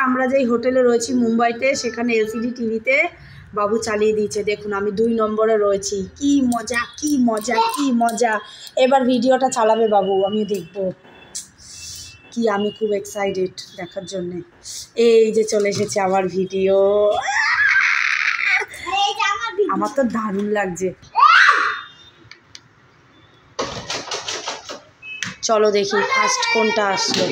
আমরা যেই হোটেলে রয়েছি মুম্বাইতে, সেখানে এলসিডি টিভিতে বাবু চালিয়ে দিয়েছে। দেখুন আমি 2 নম্বরে রয়েছি। কি মজা, কি মজা, কি মজা। এবার ভিডিওটা চালাবে বাবু, আমি দেখব। কি আমি খুব এক্সাইটেড দেখার জন্যে। এই যে চলে এসেছে আমার ভিডিও। আমার তো দারুণ লাগছে। চলো দেখি ফার্স্ট কোনটা আসলো।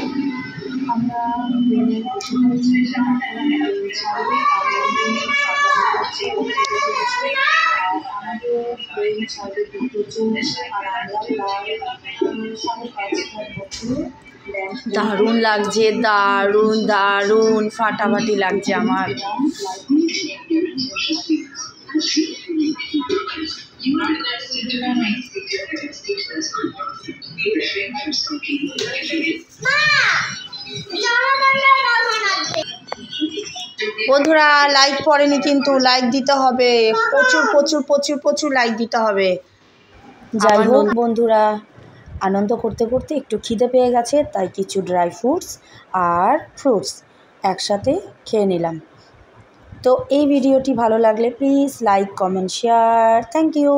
দারুণ লাগছে, দারুণ দারুণ ফাটাফাটি লাগছে আমার। বন্ধুরা লাইক পড়েনি কিন্তু লাইক দিতে হবে, প্রচুর প্রচুর প্রচুর প্রচুর লাইক দিতে হবে। যাই হোক বন্ধুরা, আনন্দ করতে করতে একটু খিদে পেয়ে গেছে, তাই কিছু ড্রাই ফ্রুটস আর ফ্রুটস একসাথে খেয়ে নিলাম। তো এই ভিডিওটি ভালো লাগলে please like, comment, share. Thank you.